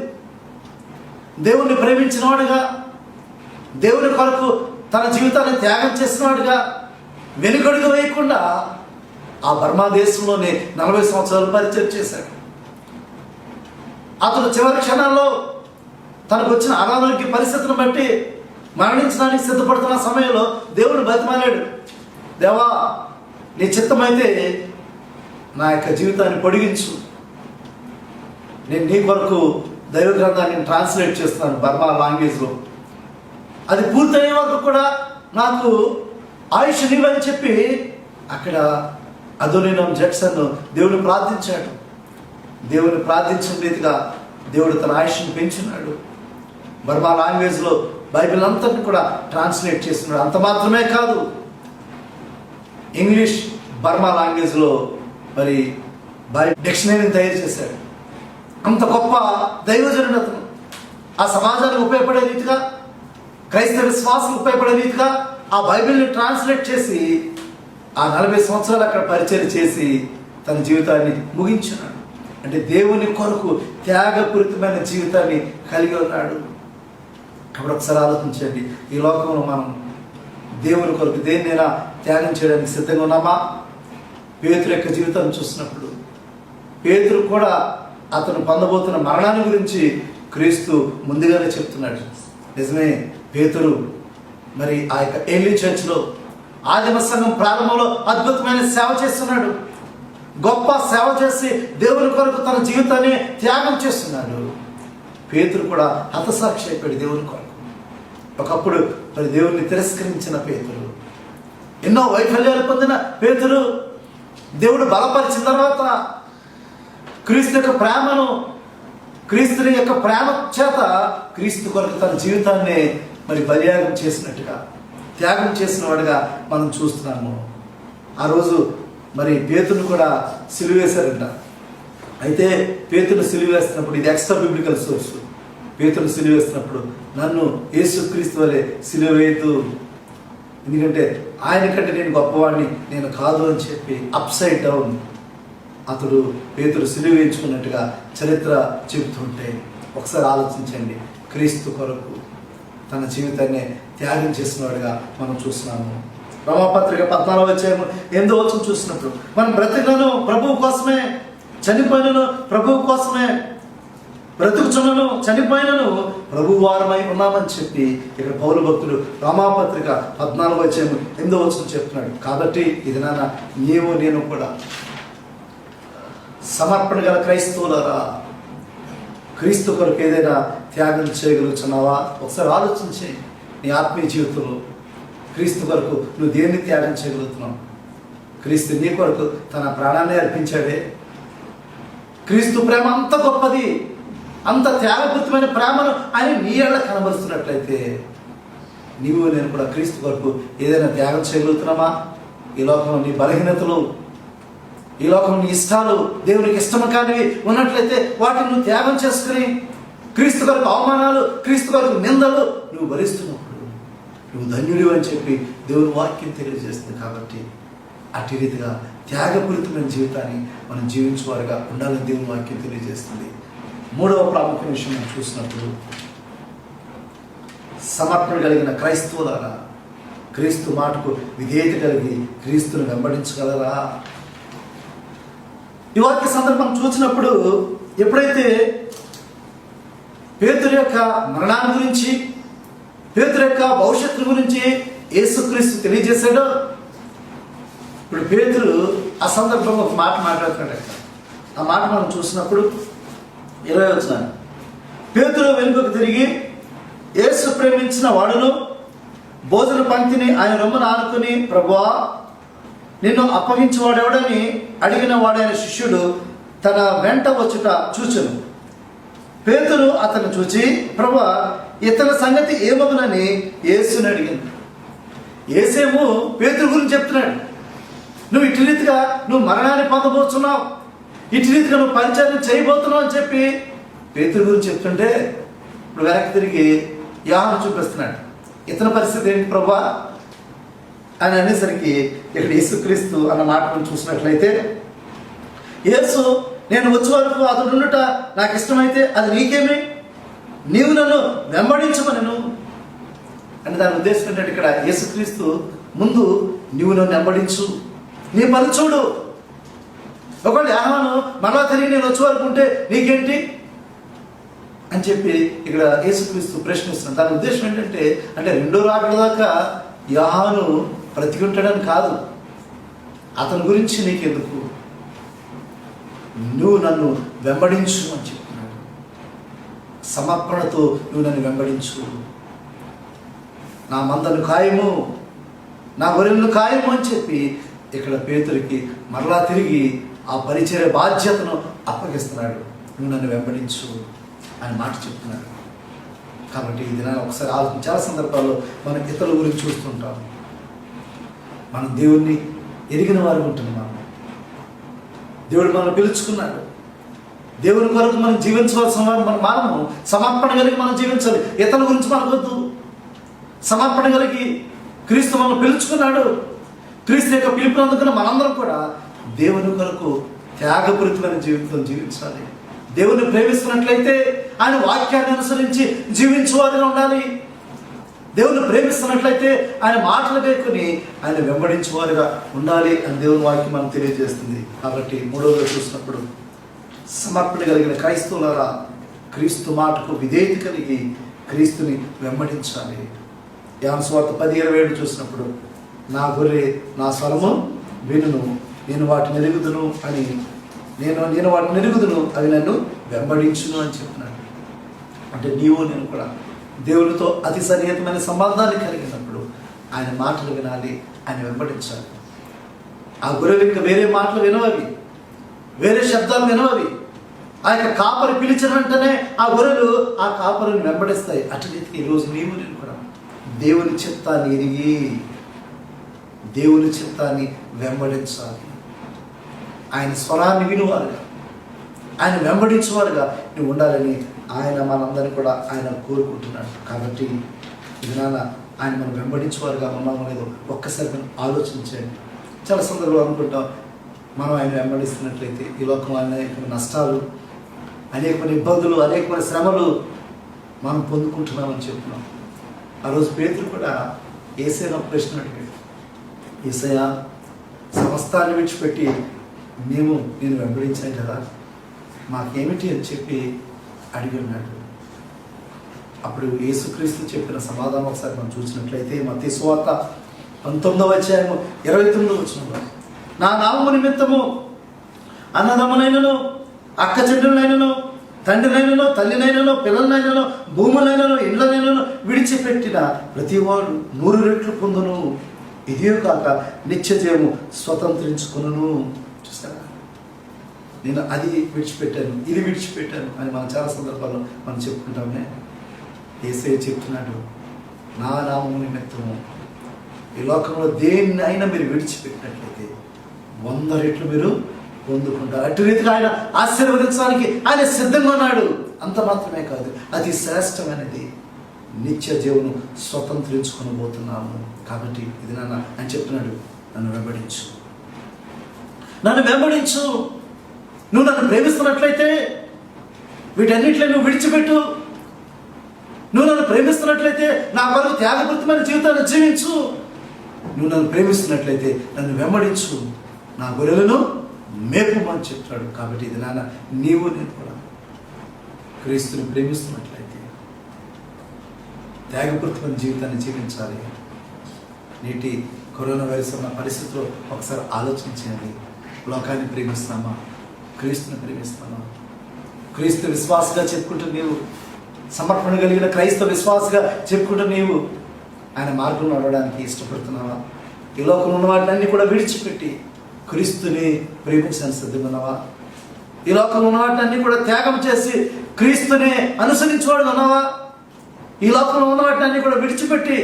దేవుణ్ణి ప్రేమించిన వాడుగా, దేవుని కొరకు తన జీవితాన్ని త్యాగం చేసిన వాడుగా వెనుకడుగు వేయకుండా ఆ బర్మా దేశంలోనే 40 సంవత్సరాలు పరిచయం చేశాడు. అతను చివరి క్షణాల్లో తనకు వచ్చిన అనారోగ్య పరిస్థితిని బట్టి మరణించడానికి సిద్ధపడుతున్న సమయంలో దేవుడు బతిమాలాడు, దేవా నీ చిత్తమైతే నా యొక్క జీవితాన్ని పొడిగించు, నేను నీ కొరకు దైవ గ్రంథాన్ని ట్రాన్స్లేట్ చేస్తున్నాను బర్మా లాంగ్వేజ్లో, అది పూర్తయ్యే వరకు కూడా నాకు ఆయుష్ నీవని చెప్పి అక్కడ అదోనీరామ్ జడ్సన్ దేవుని ప్రార్థించాడు. దేవుని ప్రార్థించిన రీతిగా దేవుడు తన ఆయుష్ని పెంచున్నాడు. బర్మా లాంగ్వేజ్లో బైబిల్ అంతటిని కూడా ట్రాన్స్లేట్ చేస్తున్నాడు. అంత మాత్రమే కాదు, ఇంగ్లీష్ బర్మా లాంగ్వేజ్లో మరి బైబిల్ డిక్షనరీని తయారు చేశాడు. అంత గొప్ప దైవజనుడు అతను. ఆ సమాజానికి ఉపయోగపడే రీతిగా, క్రైస్తవ విశ్వాసాలకు ఉపయోగపడే రీతిగా ఆ బైబిల్ని ట్రాన్స్లేట్ చేసి ఆ 40 సంవత్సరాలు అక్కడ పరిచయం చేసి తన జీవితాన్ని ముగించున్నాడు. అంటే దేవుని కొరకు త్యాగపూరితమైన జీవితాన్ని కలిగి ఉన్నాడు. కాబట్టి ఒకసారి ఆలోచించండి, ఈ లోకంలో మనం దేవుని కొరకు దేన్నైనా త్యాగం చేయడానికి సిద్ధంగా ఉన్నామా? పేతురు యొక్క జీవితాన్ని చూసినప్పుడు పేతురు కూడా అతను పొందబోతున్న మరణాన్ని గురించి క్రీస్తు ముందుగానే చెప్తున్నాడు. నిజమే, పేతురు మరి ఆ యొక్క ఎర్లీ చర్చ్లో ఆదిమ సంఘం ప్రారంభంలో అద్భుతమైన సేవ చేస్తున్నాడు. గొప్ప సేవ చేసి దేవుని కొరకు తన జీవితాన్ని త్యాగం చేస్తున్నాడు. పేతురు కూడా హతసాక్షి అయిపోయాడు దేవుని కొరకు. ఒకప్పుడు మరి దేవుని తిరస్కరించిన పేతురు, ఎన్నో వైఫల్యాలు పొందిన పేతురు దేవుడు బలపరిచిన తర్వాత క్రీస్తు యొక్క ప్రేమను, క్రీస్తుని యొక్క ప్రేమ చేత క్రీస్తు కొరకు తన జీవితాన్ని మరి బలియాగం చేసినట్టుగా, త్యాగం చేసిన వాడిగా మనం చూస్తున్నాము. ఆ రోజు మరి పేతురును కూడా సిలువేశారంట. అయితే పేతురును సిలువేస్తున్నప్పుడు, ఇది ఎక్స్ట్రా బిబ్లికల్ సోర్స్, పేతురును సిలువేస్తున్నప్పుడు నన్ను యేసుక్రీస్తు వలె సిలువేయద్దు, ఎందుకంటే ఆయన కంటే నేను గొప్పవాడిని నేను కాదు అని చెప్పి అప్సైడ్ డౌన్ అతడు పేతురు సిలువేయించుకున్నట్టుగా చరిత్ర చెబుతుంటే ఒకసారి ఆలోచించండి. క్రీస్తు కొరకు తన జీవితాన్ని త్యాగం చేసినవాడుగా మనం చూస్తున్నాము. రోమాపత్రిక 14వ అధ్యాయం 8వ వచనం చూసినప్పుడు మనం బ్రతికలను ప్రభువు కోసమే, చనిపోయినను ప్రభువు కోసమే, బ్రతుకుచున్నను చనిపోయినను ప్రభు వారమై ఉన్నామని చెప్పి ఇక్కడ పౌలు భక్తుడు రోమాపత్రిక 14వ అధ్యాయం 8వ వచనం చెప్తున్నాడు. కాబట్టి ఇది నాన్న నీవు నేను కూడా సమర్పణ గల క్రైస్తవులారా, క్రీస్తు కొరకు ఏదైనా త్యాగం చేయగలుగుతున్నావా? ఒకసారి ఆలోచించి నీ ఆత్మీయ జీవితంలో క్రీస్తు కొరకు నువ్వు దేన్ని త్యాగం చేయగలుగుతున్నావు? క్రీస్తు నీ కొరకు తన ప్రాణాన్ని అర్పించాడే. క్రీస్తు ప్రేమ అంత గొప్పది, అంత త్యాగపూరితమైన ప్రేమను ఆయన నీ ఏళ్ళ కనబరుస్తున్నట్లయితే నీవు నేను కూడా క్రీస్తు కొరకు ఏదైనా త్యాగం చేయగలుగుతున్నామా? ఈ లోకంలో నీ బలహీనతలు, ఈ లోకంలో నీ ఇష్టాలు దేవునికి ఇష్టం కానివి ఉన్నట్లయితే వాటిని నువ్వు త్యాగం చేసుకుని క్రీస్తు కొరకు అవమానాలు, క్రీస్తు కొరకు నిందలు నువ్వు భరిస్తున్నప్పుడు నువ్వు ధన్యుడివి అని చెప్పి దేవుని వాక్యం తెలియజేస్తుంది. కాబట్టి అటు రీతిగా త్యాగపూరితమైన జీవితాన్ని మనం జీవించేవారుగా ఉండాలని దేవుని వాక్యం తెలియజేస్తుంది. 3వ ప్రాముఖ్య విషయం మనం చూసినప్పుడు సమర్పణ కలిగిన క్రైస్తవులారా, క్రీస్తు మాటకు విధేయత కలిగి క్రీస్తుని వెంబడించగలరా? ఈ వాక్య సందర్భం చూసినప్పుడు ఎప్పుడైతే పేతురు యొక్క మరణాన్ని గురించి, పేతురు యొక్క భవిష్యత్తు గురించి యేసుక్రీస్తు తెలియజేశాడో, ఇప్పుడు పేతురు ఆ సందర్భంలో ఒక మాట మాట్లాడుతున్నాడు. ఆ మాట మనం చూసినప్పుడు 20వ వచనం, పేతురు వెనుకకు తిరిగి యేసు ప్రేమించిన వాడును భోజన పంక్తిని ఆయన రొమ్మను ఆనుకుని, ప్రభువా నిన్ను అప్పగించేవాడెవడని అడిగిన వాడైన శిష్యుడు తన వెంట వచ్చుట చూచెను. పేతురు అతను చూచి, ప్రభువా ఇతని సంగతి ఏమగునని యేసుని అడిగింది. యేసేమో పేతురు గురించి చెప్తున్నాడు. నువ్వు ఇటు రీతిగా నువ్వు మరణాన్ని పొందబోతున్నావు, ఇటు రీతిగా నువ్వు పరిచయం చేయబోతున్నావు అని చెప్పి పేతురు గురించి చెప్తుంటే, ఇప్పుడు వెనక్కి తిరిగి యోహాను చూపిస్తున్నాడు. ఇతని పరిస్థితి ఏంటి ప్రభువా అని అనేసరికి ఇక్కడ యేసుక్రీస్తు అన్న మాటను చూసినట్లయితే, యేసు నేను వచ్చే వరకు అతడు ఉండుట నాకు ఇష్టమైతే అది నీకేమి, నీవు నన్ను వెంబడించమనను అని దాని ఉద్దేశం ఏంటంటే, ఇక్కడ యేసుక్రీస్తు ముందు నీవు నన్ను వెంబడించు, నీ పని చూడు. ఒకవేళ యోహాను మనలో తిరిగి నేను వచ్చే వరకు ఉంటే నీకేంటి అని చెప్పి ఇక్కడ యేసుక్రీస్తు ప్రశ్నిస్తున్నాడు. దాని ఉద్దేశం ఏంటంటే, అంటే రెండో రాకడ దాకా యోహాను బ్రతికుంటాడని కాదు, అతని గురించి నీకెందుకు, నువ్వు నన్ను వెంబడించు అని చెప్తున్నాడు. సమర్పణతో నువ్వు నన్ను వెంబడించు, నా మందను ఖాయము, నా గొర్రెలను ఖాయము అని చెప్పి ఇక్కడ పేతురికి మరలా తిరిగి ఆ పరిచర్య బాధ్యతను అప్పగిస్తున్నాడు. నువ్వు నన్ను వెంబడించు అని మాట చెప్తున్నాడు. కాబట్టి ఈ దినాన్ని ఒకసారి ఆలోచన, చాలా సందర్భాల్లో మనం ఇతరుల గురించి చూస్తుంటాం. మనం దేవుణ్ణి ఎరిగిన వారు ఉంటున్నాం. దేవుడు మనల్ని పిలుచుకున్నాడు. దేవుని కొరకు మనం జీవించవలసిన వారు మనము సమర్పణ కలిగి మనం జీవించాలి. ఇతరుల గురించి మనకొద్దు. సమర్పణ కలిగి క్రీస్తు మనల్ని పిలుచుకున్నాడు. క్రీస్తు యొక్క పిలుపుని అందుకున్న మనందరం కూడా దేవుని కొరకు త్యాగపూరితమైన జీవితం జీవించాలి. దేవుని ప్రేమిస్తున్నట్లయితే ఆయన వాక్యాన్ని అనుసరించి జీవించేవారుగా ఉండాలి. దేవుని ప్రేమిస్తున్నట్లయితే ఆయన మాటలు వేసుకుని ఆయన వెంబడించేవారుగా ఉండాలి అని దేవుని వాక్యం మనం తెలియజేస్తుంది. కాబట్టి మూడవగా చూసినప్పుడు సమర్పణ కలిగిన క్రైస్తవులారా, క్రీస్తు మాటకు విధేయత కలిగి క్రీస్తుని వెంబడించాలి. యోహాను సువార్త 10:27 చూసినప్పుడు, నా గొర్రె నా స్వరము వినును, నేను వాటిని ఎరుగుదును అని, నేను వాటిని ఎరుగుదును, అవి నన్ను వెంబడించును అని చెప్తున్నాడు. అంటే నీవు నేను కూడా దేవునితో అతి సన్నిహితమైన సంబంధాన్ని కలిగినప్పుడు ఆయన మాటలు వినాలి, ఆయన వెంబడించాలి. ఆ గొర్రెలు ఇంకా వేరే మాటలు వినవవి, వేరే శబ్దాలు వినవవి. ఆ యొక్క కాపరి పిలిచిన వెంటనే ఆ గొర్రెలు ఆ కాపరిని వెంబడిస్తాయి. అటు రీతికి ఈరోజు నీవు నేను కూడా దేవుని చిత్తాన్ని ఎరిగి దేవుని చిత్తాన్ని వెంబడించాలి. ఆయన స్వరాన్ని వినువారుగా, ఆయన వెంబడించేవారుగా నువ్వు ఉండాలని ఆయన మనందరినీ కూడా ఆయన కోరుకుంటున్నాడు. కాబట్టి ఇది నాన్న ఆయన మనం వెంబడించేవారుగా ఉన్నామో లేదో ఒక్కసారి మనం ఆలోచించండి. చాలా సందర్భాలు అనుకుంటాం, మనం ఆయన వెంబడిస్తున్నట్లయితే ఈ లోకంలో అనేకమైన నష్టాలు, అనేకమైన ఇబ్బందులు, అనేకమైన శ్రమలు మనం పొందుకుంటున్నామని చెప్తున్నాం. ఆ రోజు పేతురు కూడా యేసయ్యను ప్రశ్న అడిగాడు, యేసయ్య సమస్తాన్ని విడిచిపెట్టి నేను వెంబడించాను కదా, మాకేమిటి అని చెప్పి అడిగి ఉన్నాడు. అప్పుడు యేసుక్రీస్తు చెప్పిన సమాధానం ఒకసారి మనం చూసినట్లయితే మత్తయి సువార్త 19:29 నా నామము నిమిత్తము అన్నదమ్మునైనను, అక్క చెడ్డలైనను, తండ్రినైనను, తల్లినైనను, పిల్లలనైనను, భూములైనను, ఇండ్లనైనను విడిచిపెట్టిన ప్రతివాడు 100 రెట్లు పొందును, ఇదే కాక నిత్యజీవము స్వతంత్రించుకును. చూసారా, నేను అది విడిచిపెట్టాను, ఇది విడిచిపెట్టాను అని మనం చాలా సందర్భాల్లో మనం చెప్పుకుంటామే. యేసయ్య చెప్తున్నాడు, నా నామము నిమిత్తము ఈ లోకంలో దేన్ని అయినా మీరు విడిచిపెట్టినట్లయితే 100 రెట్లు మీరు పొందుకుంటారు. అటు రీతిగా ఆయన ఆశీర్వదించడానికి ఆయన సిద్ధంగా ఉన్నాడు. అంత మాత్రమే కాదు, అతి శ్రేష్టమైనది నిత్య జీవను స్వతంత్రించుకొని పోతున్నాము. కాబట్టి ఇది నాన్న ఆయన చెప్తున్నాడు, నన్ను వెంబడించు, నన్ను వెంబడించు. నువ్వు నన్ను ప్రేమిస్తున్నట్లయితే వీటన్నిటిలో నువ్వు విడిచిపెట్టు. నువ్వు నన్ను ప్రేమిస్తున్నట్లయితే నా కొరకు త్యాగపూరితమైన జీవితాన్ని జీవించు. నువ్వు నన్ను ప్రేమిస్తున్నట్లయితే నన్ను వెంబడించు, నా గొర్రెలను మేపుమని చెప్తాడు. కాబట్టి ఇది నాన్న నీవు నేను కూడా క్రీస్తుని ప్రేమిస్తున్నట్లయితే త్యాగపూరితమైన జీవితాన్ని జీవించాలి. నేటి కరోనా వైరస్ ఉన్న పరిస్థితిలో ఒకసారి ఆలోచించండి. లోకాన్ని ప్రేమిస్తామా, క్రీస్తుని ప్రేమిస్తామా? క్రీస్తు విశ్వాసగా చెప్పుకుంటూ నీవు సమర్పణ కలిగిన క్రైస్తవ విశ్వాసగా చెప్పుకుంటూ నీవు ఆయన మార్గంలో నడవడానికి ఇష్టపడుతున్నావా? ఈ లోకంలో ఉన్న వాటిని కూడా విడిచిపెట్టి క్రీస్తుని ప్రేమించడానికి సిద్ధమన్నావా? ఈ లోకంలో ఉన్న వాటిని కూడా త్యాగం చేసి క్రీస్తుని అనుసరించేవాడు ఉన్నావా? ఈ లోకంలో ఉన్న వాటిని కూడా విడిచిపెట్టి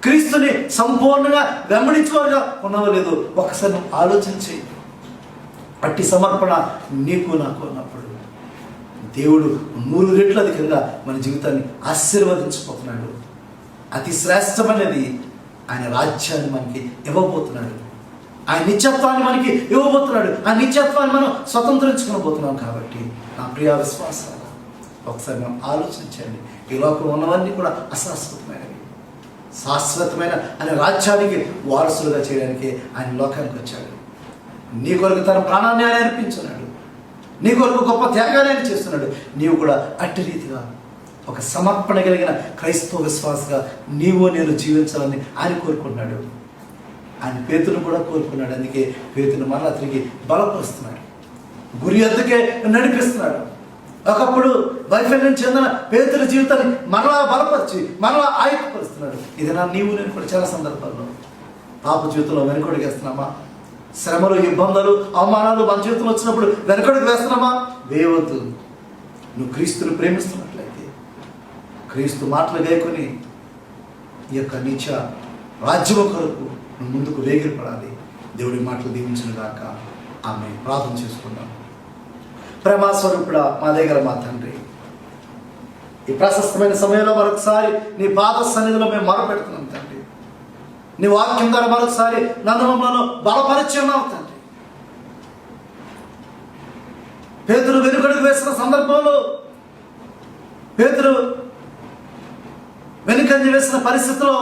క్రీస్తుని సంపూర్ణంగా వెంబడించేవాడుగా ఉన్నావో లేదో ఒకసారి నువ్వు ఆలోచించి, అట్టి సమర్పణ నీకు నాకు ఉన్నప్పుడు దేవుడు 100 రెట్లు అధికంగా మన జీవితాన్ని ఆశీర్వదించబోతున్నాడు. అతి శ్రేష్టమైనది ఆయన రాజ్యాన్ని మనకి ఇవ్వబోతున్నాడు. ఆయన నిత్యత్వాన్ని మనకి ఇవ్వబోతున్నాడు. ఆ నిత్యత్వాన్ని మనం స్వతంత్రించుకోబోతున్నాం. కాబట్టి నా ప్రియ విశ్వాసాలు ఒకసారి మనం ఆలోచించండి. ఈ లోకంలో ఉన్నవన్నీ కూడా అశాశ్వతమైనవి. శాశ్వతమైన ఆయన రాజ్యానికి వారసులుగా చేయడానికి ఆయన లోకానికి వచ్చాడు. నీ కొరకు తన ప్రాణాన్ని ఆయన అర్పించున్నాడు. నీ కొరకు గొప్ప త్యాగాన్ని ఆయన చేస్తున్నాడు. నీవు కూడా అట్టి రీతిగా ఒక సమర్పణ కలిగిన క్రైస్తవ విశ్వాసగా నీవు నేను జీవించాలని ఆయన కోరుకున్నాడు. ఆయన పేతురును కూడా కోరుకున్నాడు. అందుకే పేతురును మరలా తిరిగి బలపరుస్తున్నాడు, గురి ఎద్దుకే నడిపిస్తున్నాడు. ఒకప్పుడు వైఫల్యం చెందిన పేతురు జీవితాన్ని మరలా బలపరిచి మరలా ఆయుధపరుస్తున్నాడు. ఇది నీవు నేను కూడా చాలా సందర్భాల్లో పాప జీవితంలో వెనుకడుగు వేస్తున్నామా? శ్రమలు, ఇబ్బందులు, అవమానాలు మన జీవితంలో వచ్చినప్పుడు వెనుకడుగు వేస్తున్నామా? వేయవద్దు. నువ్వు క్రీస్తుని ప్రేమిస్తున్నట్లయితే, క్రీస్తు మాటలు గైకొని ఈ యొక్క నీచ రాజ్యము కొరకు నువ్వు ముందుకు వేగిరపడాలి. దేవుడి మాటలు దీవించిన గాక. ఆమె ప్రార్థన చేసుకుందాం. ప్రేమాస్వరూపుడా, మా దగ్గర మా తండ్రి, ఈ ప్రశస్తమైన సమయంలో మరొకసారి నీ పాద సన్నిధిలో మేము మొరపెడుతున్నాం తండ్రి. నీ వాక్యం ద్వారా మరొకసారి నన్ను మమ్మల్ని బలపరిచి ఉన్నావు తండ్రి. పేతురు వెనుకడుగు వేసిన సందర్భంలో, పేతురు వెనుకంజ వేసిన పరిస్థితిలో,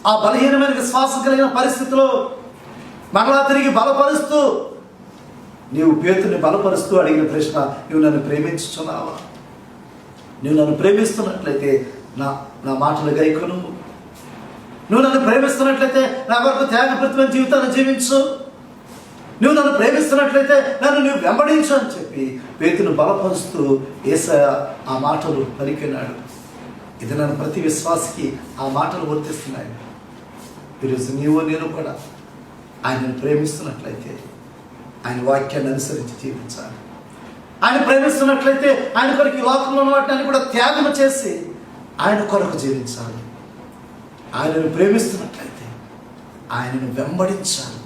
ఆ బలహీనమైన విశ్వాసం కలిగిన పరిస్థితిలో మరలా తిరిగి బలపరుస్తూ, నీవు పేతుని బలపరుస్తూ అడిగిన ప్రశ్న, నువ్వు నన్ను ప్రేమించుచున్నావా? నువ్వు నన్ను ప్రేమిస్తున్నట్లయితే నా మాటలు గైకొను. నువ్వు నన్ను ప్రేమిస్తున్నట్లయితే నా వరకు త్యాగపూరితమైన జీవితాన్ని జీవించు. నువ్వు నన్ను ప్రేమిస్తున్నట్లయితే నన్ను నువ్వు వెంబడించు అని చెప్పి పేతును బలపరుస్తూ యేసయ్య ఆ మాటలు పలికినాడు. ఇది నన్ను ప్రతి విశ్వాసికి ఆ మాటలు వర్తిస్తున్నాయి. ఈరోజు నీవు నేను కూడా ఆయనను ప్రేమిస్తున్నట్లయితే ఆయన వాక్యాన్ని అనుసరించి జీవించాలి. ఆయన ప్రేమిస్తున్నట్లయితే ఆయన కొరకు ఈ లోకంలో ఉన్న వాటిని కూడా త్యాగం చేసి ఆయన కొరకు జీవించాలి. ఆయనను ప్రేమిస్తున్నట్లయితే ఆయనను వెంబడించాలి.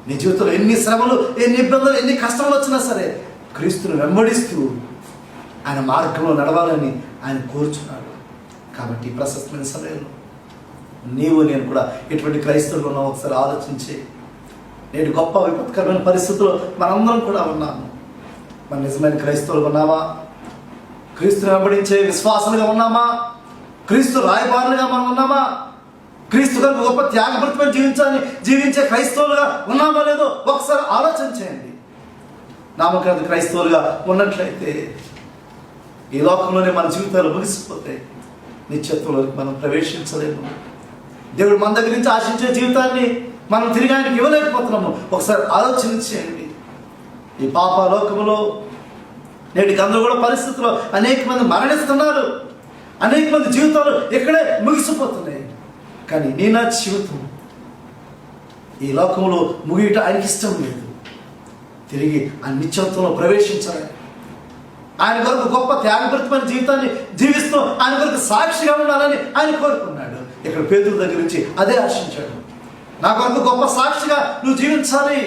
నీ జీవితంలో ఎన్ని శ్రమలు, ఎన్ని ఇబ్బందులు, ఎన్ని కష్టాలు వచ్చినా సరే క్రీస్తును వెంబడిస్తూ ఆయన మార్గంలో నడవాలని ఆయన కోరుచున్నాడు. కాబట్టి ప్రశస్తమైన సమయంలో నీవు నేను కూడా ఎటువంటి క్రైస్తవులు ఉన్నావు ఒకసారి ఆలోచించి, నేడు గొప్ప విపత్కరమైన పరిస్థితుల్లో మనందరం కూడా ఉన్నాము. మన నిజమైన క్రైస్తవులు ఉన్నామా? క్రీస్తుని వెంబడించే విశ్వాసాలుగా ఉన్నామా? క్రీస్తు రాయబారులుగా మనం ఉన్నామా? క్రీస్తు గారు గొప్ప త్యాగపూరితమైన జీవించే క్రైస్తవులుగా ఉన్నామా లేదో ఒకసారి ఆలోచన చేయండి. నామకార్థ క్రైస్తవులుగా ఉన్నట్లయితే ఈ లోకంలోనే మన జీవితాలు ముగిసిపోతాయి. నిత్యత్వంలోకి మనం ప్రవేశించలేము. దేవుడు మన దగ్గర నుంచి ఆశించే జీవితాన్ని మనం తిరిగి ఆయనకి ఇవ్వలేకపోతున్నాము. ఒకసారి ఆలోచన చేయండి. ఈ పాప లోకములో నేటి గందరగోళ పరిస్థితుల్లో అనేక మంది మరణిస్తున్నారు. అనేక మంది జీవితాలు ఇక్కడే ముగిసిపోతున్నాయి. కానీ నీ నా జీవితం ఈ లోకంలో ముగియట ఆయనకి ఇష్టం లేదు. తిరిగి ఆ నిత్యత్వంలో ప్రవేశించాలి. ఆయన కొరకు గొప్ప త్యాగపూరితమైన జీవితాన్ని జీవిస్తూ ఆయన కొరకు సాక్షిగా ఉండాలని ఆయన కోరుకున్నాడు. ఇక్కడ పేతురు దగ్గర నుంచి అదే ఆశించాడు. నా కొరకు గొప్ప సాక్షిగా నువ్వు జీవించాలి,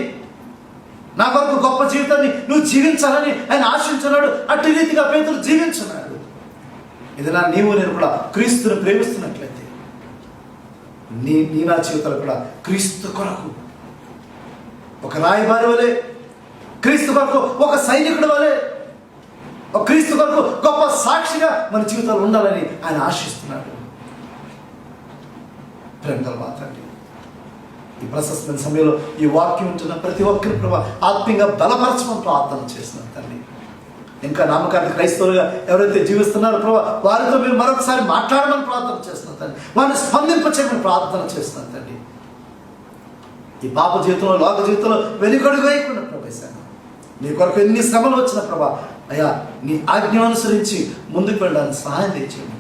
నా కొరకు గొప్ప జీవితాన్ని నువ్వు జీవించాలని ఆయన ఆశించున్నాడు. అట్టి రీతిగా పేతురు జీవించున్నాడు. ఇది నీవు నేను కూడా క్రీస్తుని ప్రేమిస్తున్నట్లయితే నీ నా జీవితాలు కూడా క్రీస్తు కొరకు ఒక రాయబారి వలె, క్రీస్తు కొరకు ఒక సైనికుడు వలె, ఒక క్రీస్తు కొరకు గొప్ప సాక్షిగా మన జీవితాలు ఉండాలని ఆయన ఆశిస్తున్నాడు. ప్రేమగల మాట్లాడి ఈ ప్రశస్తమైన సమయంలో ఈ వాక్యం ఉంటున్న ప్రతి ఒక్కరి ప్రభావ ఆత్మీయంగా బలపరచమని ప్రార్థన చేస్తున్నాను తండ్రి. ఇంకా నమ్మకాన్ని క్రైస్తవులుగా ఎవరైతే జీవిస్తున్నారో ప్రభావ వారితో మీరు మరొకసారి మాట్లాడమని ప్రార్థన చేస్తున్నాను తండ్రి. వారిని స్పందింపచేయమని ప్రార్థన చేస్తున్నాను తండ్రి. ఈ పాప జీవితంలో, లోక జీవితంలో వెనుకడుగు వేయకుండా ప్రభావిస్తాను. నీ కొరకు ఎన్ని శ్రమలు వచ్చిన ప్రభా అయ్యా నీ ఆజ్ఞ అనుసరించి ముందుకు వెళ్ళడానికి సహాయం తెచ్చేయండి.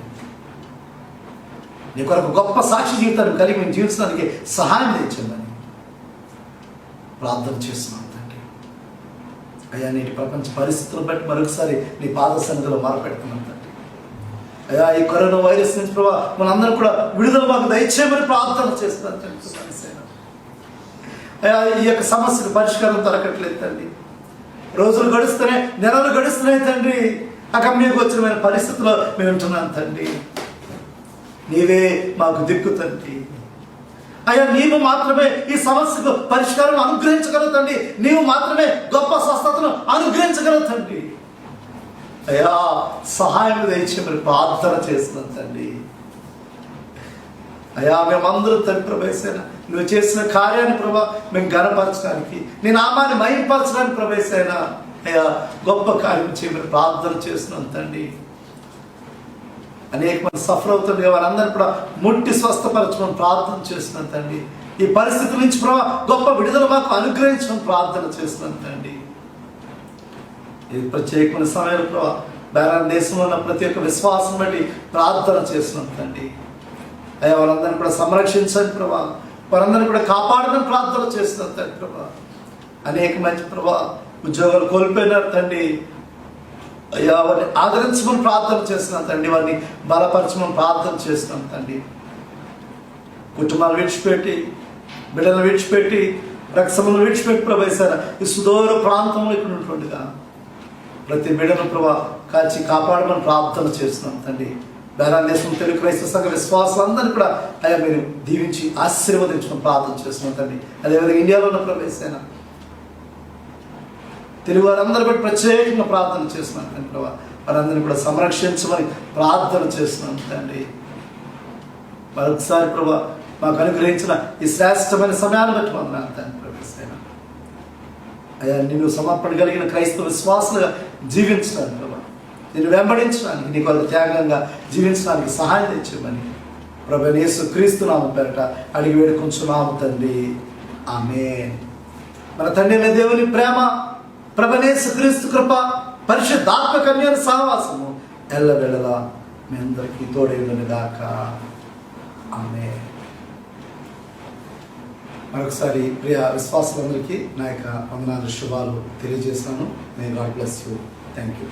నీ కొరకు గొప్ప సాక్షి జీవితాన్ని కలిగి మేము జీవించడానికి సహాయం తెచ్చేయమని ప్రార్థన చేస్తున్నాను తండ్రి. అయ్యా నేటి ప్రపంచ పరిస్థితులను బట్టి మరొకసారి నీ పాద సన్నిధిలో మొరపెడుతున్నాను తండ్రి. అయ్యా ఈ కరోనా వైరస్ నుంచి ప్రభావ మనందరం కూడా విడుదల మాకు దయచేయమని ప్రార్థన చేస్తున్నాను తండ్రి. అయ్యా ఈ యొక్క సమస్యకు పరిష్కారం దొరకట్లేదు తండ్రి. రోజులు గడుస్తున్నాయి, నెలలు గడుస్తున్నాయి తండ్రి. అగమ్యగోచరమైన పరిస్థితుల్లో మేము ఉంటున్నాం తండ్రి. నీవే మాకు దిక్కు తండ్రి. అయ్యా నీవు మాత్రమే ఈ సమస్యకు పరిష్కారం అనుగ్రహించగలవు తండ్రి. నీవు మాత్రమే గొప్ప స్వస్థతను అనుగ్రహించగలవు తండ్రి. అయ్యా సహాయం దయచేయమని ప్రార్థన చేస్తున్నాం తండ్రి. అయ్యా మేమందరూ తండ్రి ప్రభేసైనా నువ్వు చేసిన కార్యాన్ని ప్రభా మేము గనపరచడానికి, నీ నామాన్ని మహిమపరచడానికి ప్రభేసైనా అయ్యా గొప్ప కార్యం చేయమని ప్రార్థన చేస్తున్నాం తండ్రి. అనేక మంది సఫర్ అవుతుంది, వారందరూ కూడా ముట్టి స్వస్థపరచమని ప్రార్థన చేస్తున్నాం తండ్రి. ఈ పరిస్థితి నుంచి ప్రభా గొప్ప విడుదల మాకు అనుగ్రహించమని ప్రార్థన చేస్తున్నాం తండ్రి. ఈ ప్రత్యేకమైన సమయంలో ప్రభా భారతదేశంలో ఉన్న ప్రతి ఒక్క విశ్వాసం బట్టి ప్రార్థన చేస్తున్నాం తండ్రి. అయ్యా వారందరినీ కూడా సంరక్షించండి ప్రభా, వారందరినీ కూడా కాపాడమని ప్రార్థన చేస్తున్నాం తండ్రి ప్రభా. అనేక మంచి ప్రభా ఉద్యోగాలు కోల్పోయినారు తండ్రి. అయ్యా వారిని ఆదరించమని ప్రార్థన చేస్తున్నాం తండ్రి. వారిని బలపరచమని ప్రార్థన చేస్తున్నాం తండ్రి. కుటుంబాలు విడిచిపెట్టి, బిడ్డలను విడిచిపెట్టి, రక్షణను విడిచిపెట్టి ప్రభేశారు ఈ సుదూర ప్రాంతంలో ఇక్కడ ఉన్నటువంటిగా ప్రతి బిడ్డను ప్రభా కాచి కాపాడమని ప్రార్థన చేస్తున్నాం తండ్రి. భారతదేశం తెలుగు క్రైస్తవ సంఘ విశ్వాసాలందరినీ కూడా అయ్యా మీరు దీవించి ఆశీర్వదించమని ప్రార్థన చేస్తున్నాం తండ్రి. అదేవిధంగా ఇండియాలో ఉన్న ప్రభేశైనా తెలుగు వారందరూ బట్టి ప్రత్యేకంగా ప్రార్థన చేస్తున్నాం తండ్రి ప్రభా. వారందరినీ కూడా సంరక్షించమని ప్రార్థన చేస్తున్నాం తండ్రి. మరొకసారి ప్రభా మాకు అనుగ్రహించిన ఈ శ్రేష్టమైన సమయాన్ని బట్టి వందనాలు తండ్రి ప్రభేశైనా. అయ్యా నిన్ను సమర్పణ కలిగిన క్రైస్తవ విశ్వాసులుగా జీవించడానికి ప్రభా, నిన్ను వెంబడించడానికి, నీ కొరకు త్యాగంగా జీవించడానికి సహాయం తెచ్చేమని ప్రభువైన యేసుక్రీస్తు నామమున పేరట అడిగి వేడుకొంచున్నాము తండ్రి. ఆమేన్. మన తండ్రి అయిన దేవుని ప్రేమ, ప్రభువైన యేసుక్రీస్తు కృప, పరిశుద్ధాత్మ కన్యల సహవాసము ఎల్లవేళలా మీ అందరికీ తోడై ఉండును గాక. ఆమేన్. మరొకసారి ప్రియ విశ్వాసులందరికీ నా యొక్క వందనాలు, శుభాలు తెలియజేస్తున్నాను. May God bless you. Thank you.